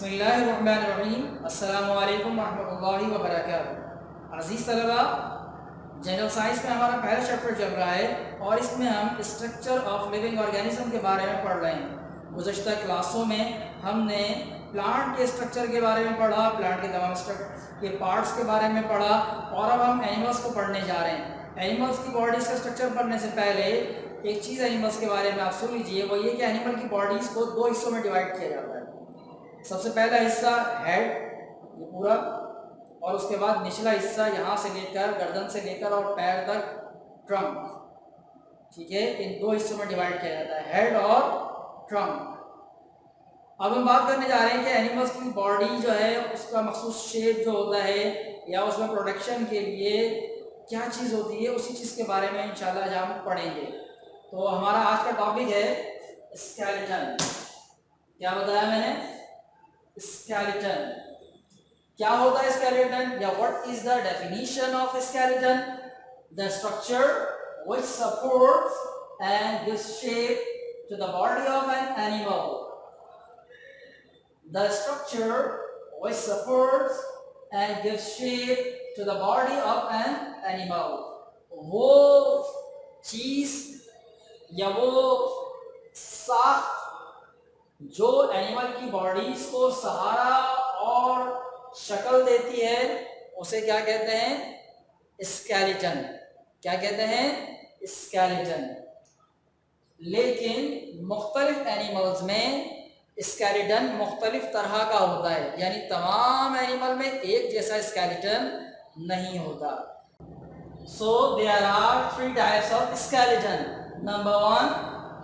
बिस्मिल्लाहिर्रहमानिर्रहीम। अस्सलामु अलैकुम रहमतुल्लाहि व बरकातुहू। अज़ीज़ तलबा, जनरल साइंस में हमारा पहला चैप्टर चल रहा है और इसमें हम स्ट्रक्चर ऑफ लिविंग ऑर्गेनिज्म के बारे में पढ़ रहे हैं। गुज़श्ता क्लासों में हमने प्लांट के स्ट्रक्चर के बारे में पढ़ा, प्लांट के तमाम स्ट्रक्चर के पार्ट्स के बारे में पढ़ा और अब हम एनिमल्स को पढ़ने जा रहे हैं। एनिमल्स की बॉडीज़ का स्ट्रक्चर पढ़ने से पहले एक चीज़ एनिमल्स के बारे में आप सुन लीजिए, वो ये कि एनिमल की बॉडीज़ को दो हिस्सों में डिवाइड किया जाता है। सबसे पहला हिस्सा हेड, ये पूरा, और उसके बाद निचला हिस्सा यहाँ से लेकर गर्दन से लेकर और पैर तक ट्रंक। ठीक है, इन दो हिस्सों में डिवाइड किया जाता है, हेड और ट्रंक। अब हम बात करने जा रहे हैं कि एनिमल्स की बॉडी जो है उसका मखसूस शेप जो होता है या उसमें प्रोटेक्शन के लिए क्या चीज़ होती है, उसी चीज़ के बारे में इंशाल्लाह आज हम पढ़ेंगे। तो हमारा आज का टॉपिक है स्केलेटन। क्या बताया मैंने? स्केलेटन। क्या होता है स्केलेटन या what is the definition of skeleton? The structure which supports and gives shape to the body of an animal. The structure which supports and gives shape to the body of an animal. वो चीज या वो साख जो animal की bodies को सहारा और शक्ल देती है उसे क्या कहते हैं? स्केलेटन। क्या कहते हैं? स्केलेटन। लेकिन मुख्तलिफ एनिमल्स में स्केलेटन मुख्तलिफ तरह का होता है, यानी तमाम एनिमल में एक जैसा स्केलेटन नहीं होता। So there are three types of skeleton. Number one,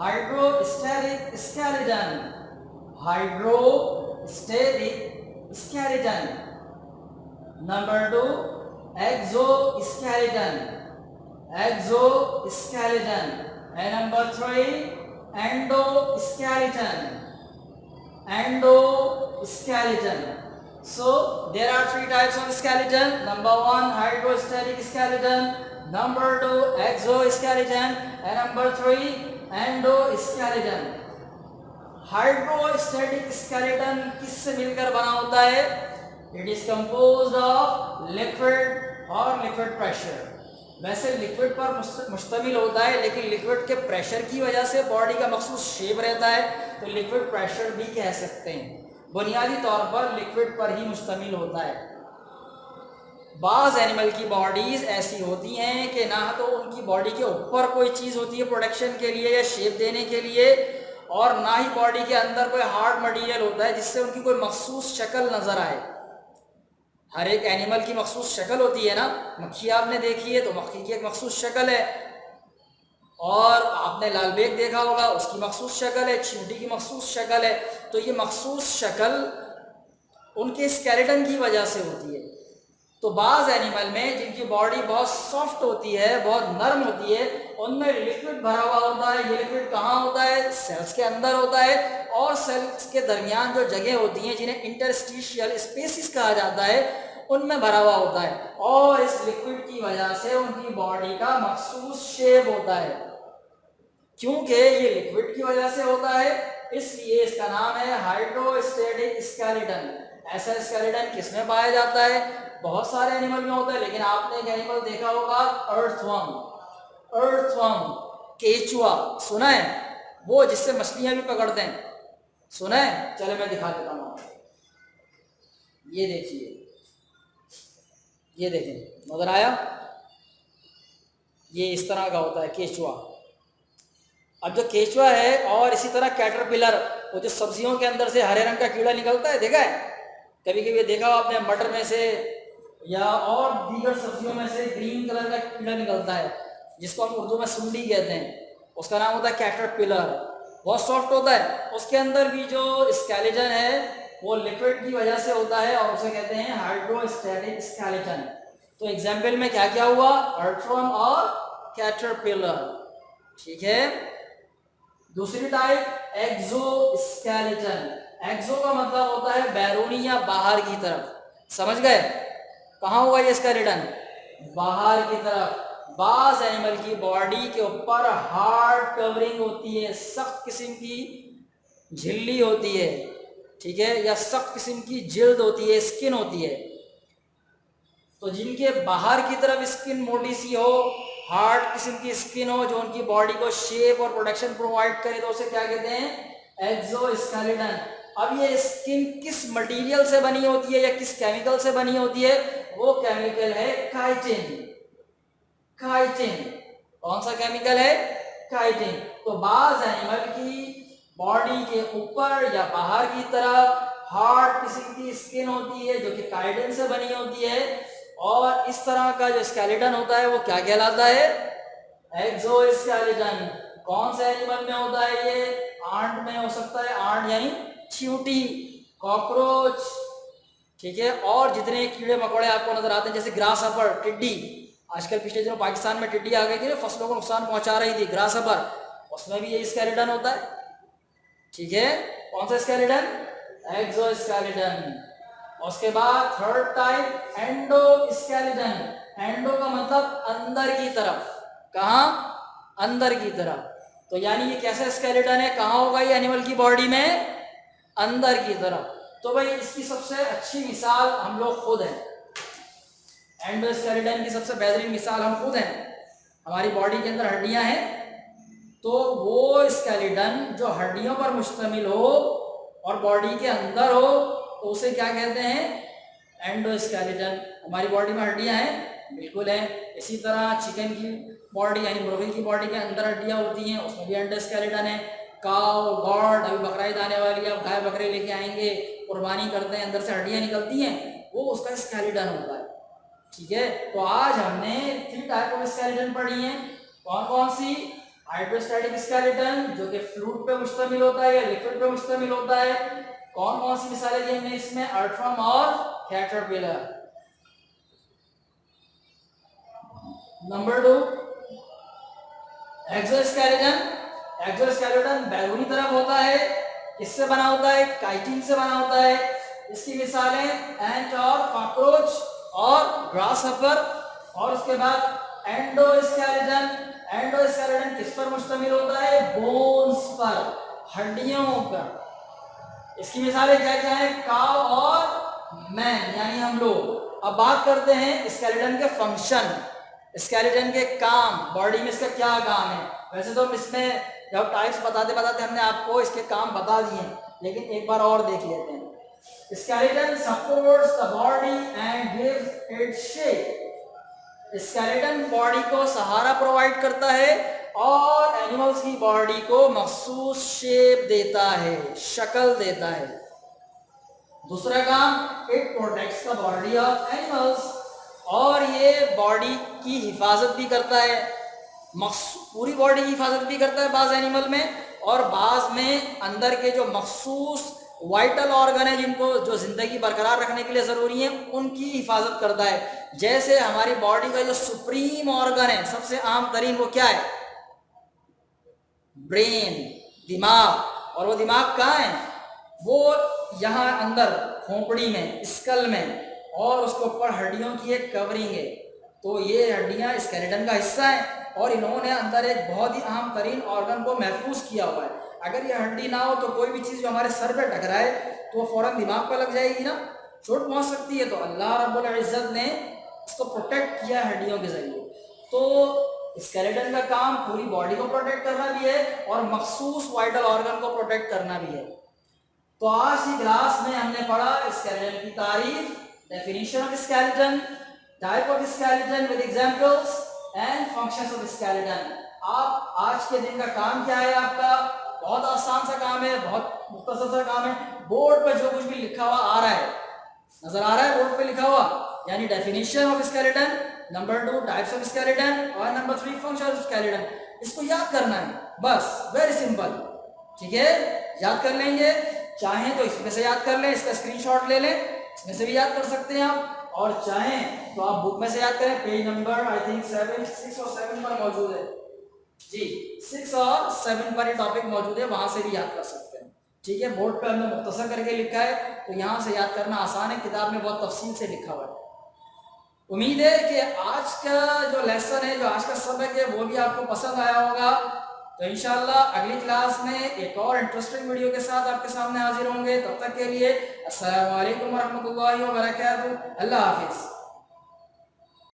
hydrostatic skeleton. Hydrostatic skeleton. Number two, exoskeleton. Exoskeleton. And number three, endoskeleton. Endoskeleton. So there are three types of skeleton. Number one, hydrostatic skeleton. Number two, exoskeleton. And number three, endoskeleton. Hydrostatic skeleton किससे मिलकर बना होता है? It is composed of liquid और liquid pressure. वैसे liquid पर मुश्तमिल होता है, लेकिन लिक्विड के प्रेशर की वजह से बॉडी का मखसूस शेप रहता है, तो लिक्विड प्रेशर भी कह सकते हैं। बुनियादी तौर पर लिक्विड पर ही मुश्तमिल होता है। बाज़ एनिमल की बॉडीज़ ऐसी होती हैं कि ना तो उनकी बॉडी के ऊपर कोई चीज़ होती है प्रोटेक्शन के लिए या शेप देने के लिए, और ना ही बॉडी के अंदर कोई हार्ड मटेरियल होता है जिससे उनकी कोई मखसूस शक्ल नज़र आए। हर एक एनिमल की मखसूस शक्ल होती है ना। मक्खी आपने देखी है तो मक्खी की एक मखसूस शक्ल है, और आपने लाल बेग देखा होगा, उसकी मखसूस शक्ल है, चींटी की मखसूस शक्ल है। तो ये मखसूस शक्ल उनके स्केलेटन की वजह से होती है। तो बाज़ एनिमल में जिनकी बॉडी बहुत सॉफ्ट होती है, बहुत नरम होती है, उनमें लिक्विड भरा हुआ होता है। ये लिक्विड कहाँ होता है? सेल्स के अंदर होता है, और सेल्स के दरमियान जो जगह होती हैं जिन्हें इंटरस्टिशियल स्पेसिस कहा जाता है, उनमें भरा हुआ होता है, और इस लिक्विड की वजह से उनकी बॉडी का मखसूस शेप होता है। क्योंकि ये लिक्विड की वजह से होता है, इसलिए इसका नाम है हाइड्रोस्टैटिक स्केलेटन। ऐसा स्केलेटन किसमें पाया जाता है? बहुत सारे एनिमल में होता है, लेकिन आपने एक एनिमल देखा होगा, अर्थवर्म। अर्थवर्म, केचुआ सुना है? वो जिससे मछलियां भी पकड़ते हैं, सुना है? चले मैं दिखा देता हूँ। ये देखिए, ये देखें, नजर आया? ये इस तरह का होता है केचुआ। अब जो केचुआ है, और इसी तरह कैटरपिलर, वो जो सब्जियों के अंदर से हरे रंग का कीड़ा निकलता है, देखा है? कभी कभी देखा हो आपने, मटर में से या और दीगर सब्जियों में से ग्रीन कलर का कीड़ा निकलता है, जिसको हम उर्दू में सुंडी कहते हैं। उसका नाम होता है कैटरपिलर। बहुत सॉफ्ट होता है। उसके अंदर भी जो स्केलेटन है वो लिक्विड की वजह से होता है, और उसे कहते हैं हाइड्रोस्टैटिक स्केलेटन। तो एग्जाम्पल में क्या क्या हुआ? अर्थवर्म और कैटरपिलर। ठीक है। दूसरी टाइप एक्सोस्केलेटन। एक्सो का मतलब होता है बैरूनी या बाहर की तरफ। समझ गए? कहाँ होगा ये स्केलेटन? बाहर की तरफ। बाज एनिमल की बॉडी के ऊपर हार्ड कवरिंग होती है, सख्त किस्म की झिल्ली होती है, ठीक है, या सख्त किस्म की जिल्द होती है, स्किन होती है। तो जिनके बाहर की तरफ स्किन मोटी सी हो, हार्ड किस्म की स्किन हो, जो उनकी बॉडी को शेप और प्रोटेक्शन प्रोवाइड करे, तो उसे क्या कहते हैं? एक्सोस्केलेटन। अब ये स्किन किस मटेरियल से बनी होती है या किस केमिकल से बनी होती है? वो केमिकल है काइटिन। काइटिन कौन सा केमिकल है? काइटिन। तो बाज एनिमल की बॉडी के ऊपर या बाहर की तरफ हार्ड किस्म की स्किन होती है जो कि काइटिन से बनी होती है, और इस तरह का जो स्केलेटन होता है वो क्या कहलाता है? एक्सोस्केलेटन। कौन से एनिमल में होता है ये? आंट में हो सकता है, आंट यानी चींटी, कॉकरोच, ठीक है, और जितने कीड़े मकोड़े आपको नजर आते हैं जैसे ग्रास हपर, टिड्डी। आजकल पिछले दिनों पाकिस्तान में टिड्डी आ गई थी ना, फसलों को नुकसान पहुंचा रही थी, ग्रास हपर, उसमें भी ये स्केलेटन होता है। ठीक है, कौन सा स्केलेटन? एक्सोस्केलेटन। उसके बाद थर्ड टाइप एंडोस्केलेटन। एंडो का मतलब अंदर की तरफ। कहाँ? अंदर की तरफ। तो यानी ये कैसा स्केलेटन है? कहाँ होगा ये एनिमल की बॉडी में? अंदर की तरफ। तो भाई इसकी सबसे अच्छी मिसाल हम लोग खुद हैं। एंडोस्केलेटन की सबसे बेहतरीन मिसाल हम खुद हैं। हमारी बॉडी के अंदर हड्डियां हैं, तो वो स्केलेटन जो हड्डियों पर मुश्तमिल हो और बॉडी के अंदर हो, तो उसे क्या कहते हैं? एंडोस्केलेटन। हमारी बॉडी में हड्डियां हैं, बिल्कुल है। इसी तरह चिकन की बॉडी यानी मुर्गे की बॉडी के अंदर हड्डियां होती हैं, उसमें भी एंडोस्केलेटन है। काव, गॉड, अभी बकरीद आने वाली है, अब गाय बकरे लेके आएंगे, कुर्बानी करते हैं, अंदर से हड्डियां निकलती हैं, वो उसका स्केलेटन होता है। ठीक है, तो आज हमने 3 टाइप ऑफ स्केलेटन पढ़ी हैं। कौन कौन सी? हाइड्रोस्टैटिक स्केलेटन जो कि फ्लूइड पे मुश्तमिल होता है या लिक्विड पे मुश्तमिल होता है। कौन कौन सी मिसालें दी हमने इसमें? अर्थवर्म और कैटरपिलर। Number 2 exoskeleton. एक्सोस्केलेटन बैरूनी तरफ होता है। किससे बना होता है? काइटिन से बना होता है। इसकी मिसालें एंट और कॉकरोच और ग्रास हपर। और उसके बाद एंडोस्केलेटन। एंडोस्केलेटन किस पर मुश्तमिल होता है? बोन्स पर, हड्डियों पर। इसकी मिसालें क्या क्या है? काव और मैन यानी हम लोग। अब बात करते हैं स्केलेटन के फंक्शन, स्केलेटन के काम, बॉडी में इसका क्या काम है। वैसे तो हम इसमें जब टाइप्स बताते बताते हमने आपको इसके काम बता दिए, लेकिन एक बार और देख लेते हैं। Skeleton supports the body and gives it shape. Skeleton body को सहारा प्रोवाइड करता है और एनिमल्स की बॉडी को मखसूस शेप देता है, शक्ल देता है। दूसरा काम, it protects the body of animals, और ये बॉडी की हिफाजत भी करता है, पूरी बॉडी की हिफाजत भी करता है बाज एनिमल में, और बाज में अंदर के जो मखसूस वाइटल ऑर्गन है जिनको जो जिंदगी बरकरार रखने के लिए जरूरी है, उनकी हिफाजत करता है। जैसे हमारी बॉडी का जो सुप्रीम ऑर्गन है, सबसे आम तरीन, वो क्या है? ब्रेन, दिमाग। और वो दिमाग कहाँ है? वो यहाँ अंदर खोपड़ी में, स्कल में, और उसके ऊपर हड्डियों की एक कवरिंग है। तो ये हड्डियाँ स्केलेटन का हिस्सा है, और इन्होंने अंदर एक बहुत ही अहम तरीन ऑर्गन को महफूज किया हुआ है। अगर ये हड्डी ना हो तो कोई भी चीज़ जो हमारे सर पे टकराए तो वो फौरन दिमाग पर लग जाएगी ना, चोट पहुंच सकती है। तो अल्लाह रब्बुल इज़्ज़त ने इसको प्रोटेक्ट किया हड्डियों के जरिए। तो स्केलेटन का काम पूरी बॉडी को प्रोटेक्ट करना भी है और मखसूस वाइटल ऑर्गन को प्रोटेक्ट करना भी है। तो आज की क्लास में हमने पढ़ा स्केलेटन की तारीफ, definition of skeleton, type of skeleton with examples and functions of skeleton. आप आज के दिन का काम क्या है? आपका बहुत आसान सा काम है, बहुत मुख्तसर सा काम है। बोर्ड पे जो कुछ भी लिखा हुआ आ रहा है, नजर आ रहा है बोर्ड पे लिखा हुआ, यानी definition of skeleton, number 2 types of skeleton, और नंबर 3 फंक्शन ऑफ स्केलेटन। इसको याद करना है बस, वेरी सिंपल। ठीक है, याद कर लेंगे। चाहें तो इसमें से याद कर लें, इसका स्क्रीनशॉट ले लें, इसमें से भी याद कर सकते हैं आप, और चाहें तो आप बुक में से याद करें। पेज नंबर आई थिंक 6 और 7 पर मौजूद है जी, 6 और 7 पर ये टॉपिक मौजूद है, वहां से भी याद कर सकते हैं। ठीक है, बोर्ड पे हमने मुख्तसर करके लिखा है, तो यहाँ से याद करना आसान है, किताब में बहुत तफसील से लिखा हुआ है। उम्मीद है कि आज का जो लेसन है, जो आज का सबक है, वो भी आपको पसंद आया होगा। तो इंशाल्लाह अगली क्लास में एक और इंटरेस्टिंग वीडियो के साथ आपके सामने हाजिर होंगे। तब तक के लिए अस्सलाम वालेकुम रहमतुल्लाहि व बरकातहू। अल्लाह हाफिज़।